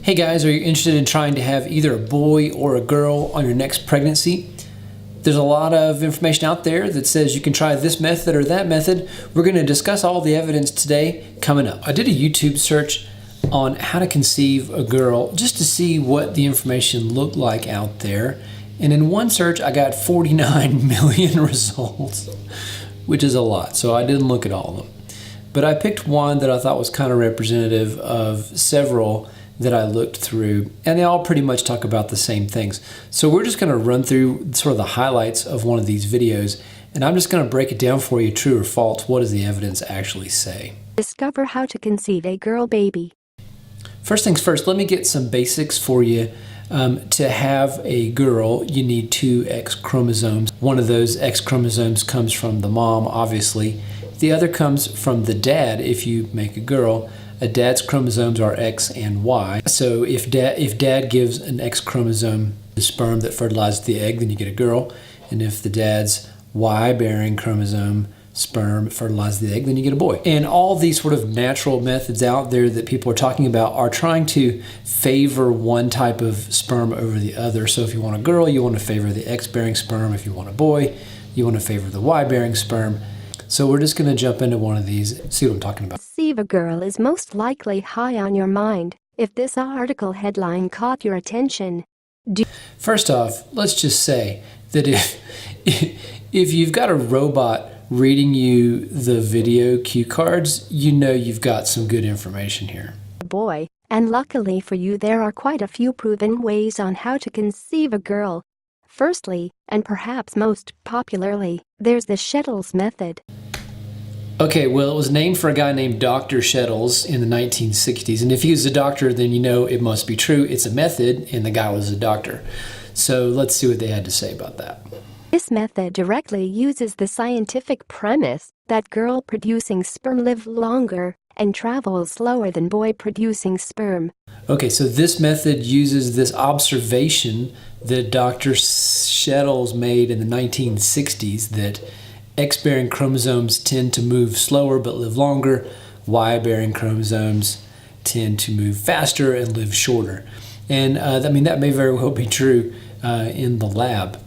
Hey guys, are you interested in trying to have either a boy or a girl on your next pregnancy? There's a lot of information out there that says you can try this method or that method. We're going to discuss all the evidence today coming up. I did a YouTube search on how to conceive a girl just to see what the information looked like out there. And in one search, I got 49 million results, which is a lot. So I didn't look at all of them. But I picked one that I thought was kind of representative of several that I looked through, and they all pretty much talk about the same things. So we're just going to run through sort of the highlights of one of these videos, and I'm just going to break it down for you, true or false. What does the evidence actually say? Discover how to conceive a girl baby. First things first, let me get some basics for you. To have a girl, you need 2 X chromosomes. One of those X chromosomes comes from the mom, obviously. The other comes from the dad if you make a girl. A dad's chromosomes are X and Y. So if dad gives an X chromosome, the sperm that fertilizes the egg, then you get a girl. And if the dad's Y-bearing chromosome sperm fertilizes the egg, then you get a boy. And all these sort of natural methods out there that people are talking about are trying to favor one type of sperm over the other. So if you want a girl, you want to favor the X-bearing sperm. If you want a boy, you want to favor the Y-bearing sperm. So we're just going to jump into one of these, see what I'm talking about. Conceive a girl is most likely high on your mind if this article headline caught your attention. First off, let's just say that if you've got a robot reading you the video cue cards, you know you've got some good information here. Boy, and luckily for you, there are quite a few proven ways on how to conceive a girl. Firstly, and perhaps most popularly, there's the Shettles method. Okay, well, it was named for a guy named Dr. Shettles in the 1960s, and if he was a doctor, then you know it must be true. It's a method, and the guy was a doctor. So let's see what they had to say about that. This method directly uses the scientific premise that girl-producing sperm live longer and travel slower than boy-producing sperm. Okay, so this method uses this observation that Dr. Shettles made in the 1960s that X-bearing chromosomes tend to move slower but live longer. Y-bearing chromosomes tend to move faster and live shorter. And I mean, that may very well be true in the lab.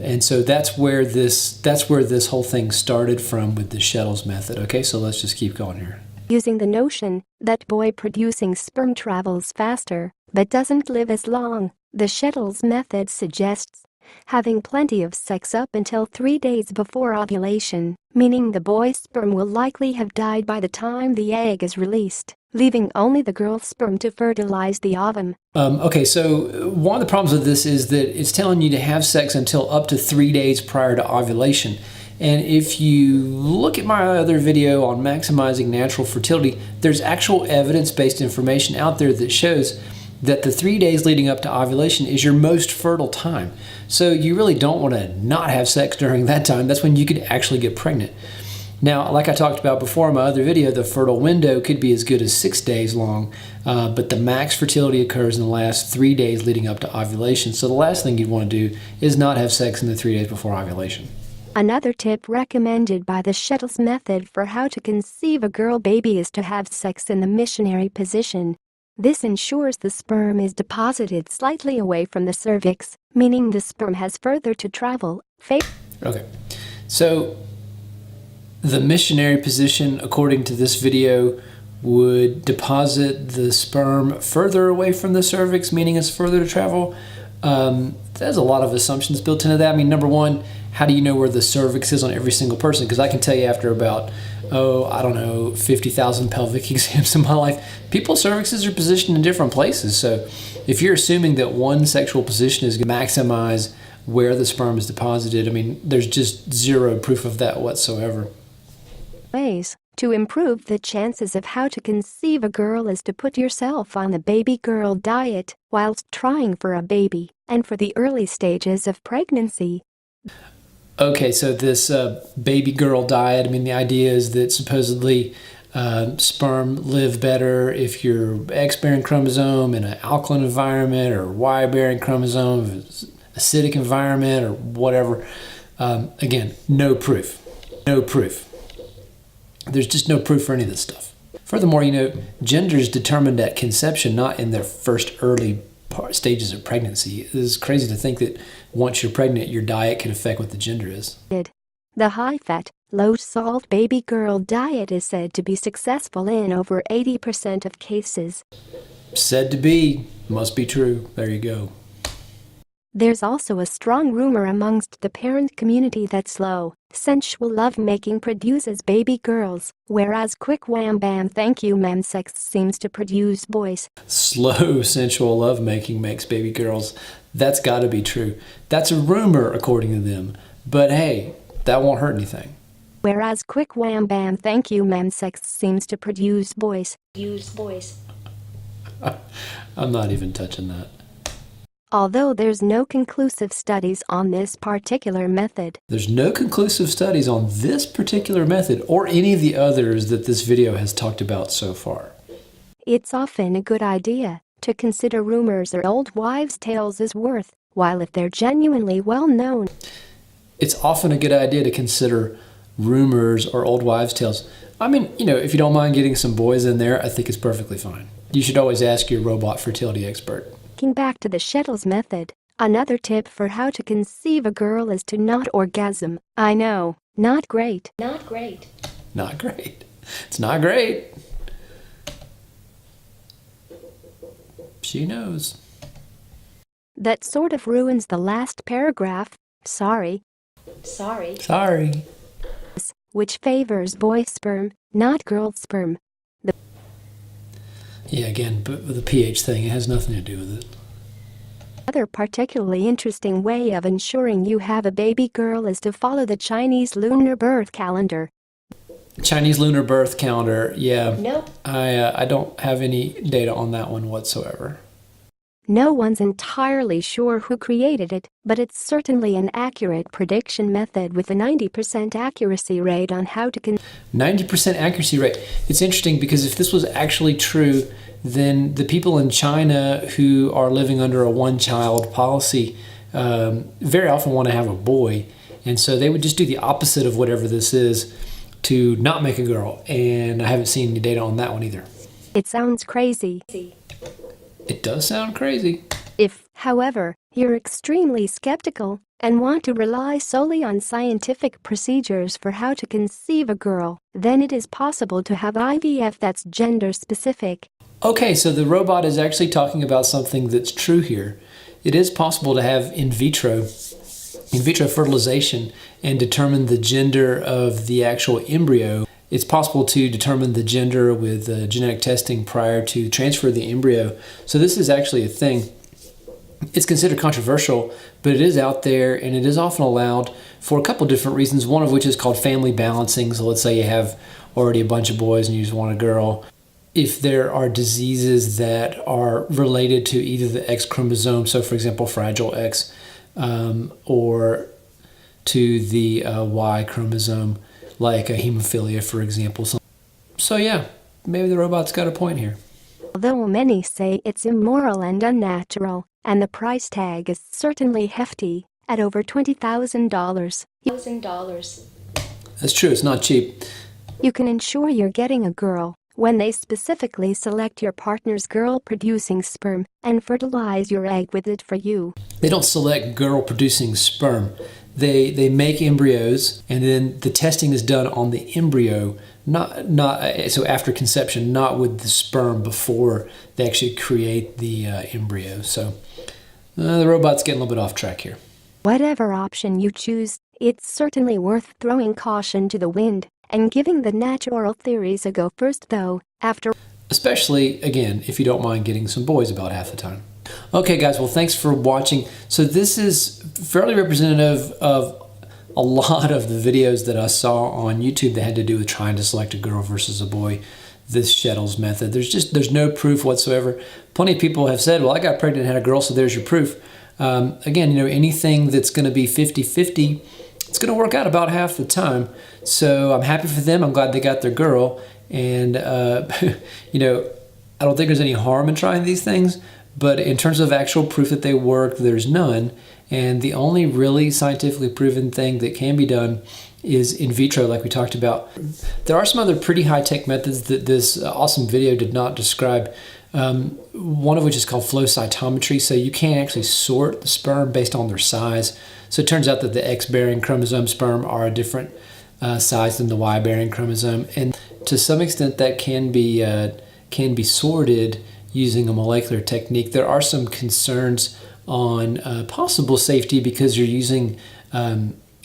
And so that's where this whole thing started from with the Shettles method. Okay, so let's just keep going here. Using the notion that boy-producing sperm travels faster but doesn't live as long, the Shettles method suggests having plenty of sex up until 3 days before ovulation, meaning the boy's sperm will likely have died by the time the egg is released, leaving only the girl's sperm to fertilize the ovum. Okay, so one of the problems with this is that it's telling you to have sex until up to 3 days prior to ovulation. And if you look at my other video on maximizing natural fertility, there's actual evidence-based information out there that shows that the 3 days leading up to ovulation is your most fertile time. So you really don't want to not have sex during that time. That's when you could actually get pregnant. Now, like I talked about before in my other video, the fertile window could be as good as 6 days long, but the max fertility occurs in the last 3 days leading up to ovulation. So the last thing you'd want to do is not have sex in the 3 days before ovulation. Another tip recommended by the Shettles method for how to conceive a girl baby is to have sex in the missionary position. This ensures the sperm is deposited slightly away from the cervix, meaning the sperm has further to travel. Okay, so the missionary position, according to this video, would deposit the sperm further away from the cervix, meaning it's further to travel. There's a lot of assumptions built into that. I mean, number one, how do you know where the cervix is on every single person? Because I can tell you after about, 50,000 pelvic exams in my life, people's cervixes are positioned in different places. So if you're assuming that one sexual position is going to maximize where the sperm is deposited, I mean, there's just zero proof of that whatsoever. Ways to improve the chances of how to conceive a girl is to put yourself on the baby girl diet whilst trying for a baby and for the early stages of pregnancy. Okay, so this baby girl diet, I mean, the idea is that supposedly sperm live better if you're X-bearing chromosome in an alkaline environment or Y-bearing chromosome, acidic environment or whatever. Again, no proof. No proof. There's just no proof for any of this stuff. Furthermore, gender is determined at conception, not in their first early stages of pregnancy. It is crazy to think that once you're pregnant, your diet can affect what the gender is. The high-fat, low-salt baby girl diet is said to be successful in over 80% of cases. Said to be. Must be true. There you go. There's also a strong rumor amongst the parent community that slow, sensual lovemaking produces baby girls, whereas quick wham bam thank you ma'am sex seems to produce boys. Slow, sensual lovemaking makes baby girls. That's got to be true. That's a rumor, according to them. But hey, that won't hurt anything. Whereas quick wham bam thank you ma'am sex seems to produce boys. I'm not even touching that. Although there's no conclusive studies on this particular method. There's no conclusive studies on this particular method or any of the others that this video has talked about so far. It's often a good idea to consider rumors or old wives' tales as worth, while if they're genuinely well known. It's often a good idea to consider rumors or old wives' tales. I mean, if you don't mind getting some boys in there, I think it's perfectly fine. You should always ask your robot fertility expert. Looking back to the Shettles method, another tip for how to conceive a girl is to not orgasm. I know, not great. Not great. It's not great. She knows. That sort of ruins the last paragraph. Sorry. Which favors boy sperm, not girl sperm. Yeah, again, but with the pH thing, it has nothing to do with it. Another particularly interesting way of ensuring you have a baby girl is to follow the Chinese lunar birth calendar. Chinese lunar birth calendar, yeah. Nope. I don't have any data on that one whatsoever. No one's entirely sure who created it, but it's certainly an accurate prediction method with a 90% accuracy rate on how to 90% accuracy rate. It's interesting because if this was actually true, then the people in China who are living under a one-child policy very often want to have a boy. And so they would just do the opposite of whatever this is to not make a girl. And I haven't seen any data on that one either. It sounds crazy. It does sound crazy. If, however, you're extremely skeptical and want to rely solely on scientific procedures for how to conceive a girl, then it is possible to have IVF that's gender-specific. Okay, so the robot is actually talking about something that's true here. It is possible to have in vitro fertilization and determine the gender of the actual embryo. It's possible to determine the gender with genetic testing prior to transfer of the embryo. So this is actually a thing. It's considered controversial, but it is out there and it is often allowed for a couple different reasons, one of which is called family balancing. So let's say you have already a bunch of boys and you just want a girl. If there are diseases that are related to either the X chromosome, so for example, Fragile X, or to the Y chromosome, like a hemophilia, for example. So yeah, maybe the robot's got a point here. Although many say it's immoral and unnatural, and the price tag is certainly hefty, at over $20,000. That's true, it's not cheap. You can ensure you're getting a girl when they specifically select your partner's girl-producing sperm and fertilize your egg with it for you. They don't select girl-producing sperm. They make embryos, and then the testing is done on the embryo, so after conception, not with the sperm before they actually create the embryo. So the robot's getting a little bit off track here. Whatever option you choose, it's certainly worth throwing caution to the wind and giving the natural theories a go first, though, especially, again, if you don't mind getting some boys about half the time. Okay, guys, well, thanks for watching. So this is fairly representative of a lot of the videos that I saw on YouTube that had to do with trying to select a girl versus a boy, this Shettles method. There's no proof whatsoever. Plenty of people have said, well, I got pregnant and had a girl, so there's your proof. Again, anything that's going to be 50-50, it's going to work out about half the time. So I'm happy for them. I'm glad they got their girl. And, I don't think there's any harm in trying these things. But in terms of actual proof that they work, there's none. And the only really scientifically proven thing that can be done is in vitro, like we talked about. There are some other pretty high-tech methods that this awesome video did not describe. One of which is called flow cytometry. So you can actually sort the sperm based on their size. So it turns out that the X-bearing chromosome sperm are a different size than the Y-bearing chromosome, and to some extent that can be sorted using a molecular technique. There are some concerns on possible safety because you're using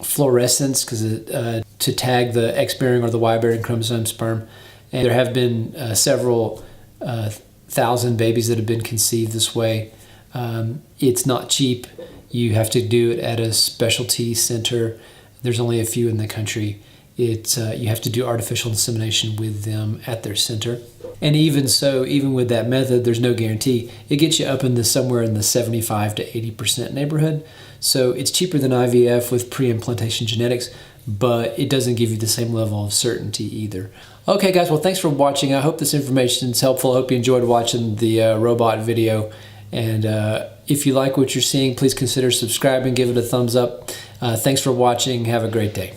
fluorescence to tag the X-bearing or the Y-bearing chromosome sperm, and there have been several thousand babies that have been conceived this way. It's not cheap. You have to do it at a specialty center. There's only a few in the country. You have to do artificial insemination with them at their center. And even so, even with that method, there's no guarantee. It gets you up in somewhere in the 75 to 80% neighborhood. So it's cheaper than IVF with pre-implantation genetics, but it doesn't give you the same level of certainty either. Okay guys, well thanks for watching. I hope this information is helpful. I hope you enjoyed watching the robot video. And if you like what you're seeing, please consider subscribing, give it a thumbs up. Thanks for watching. Have a great day.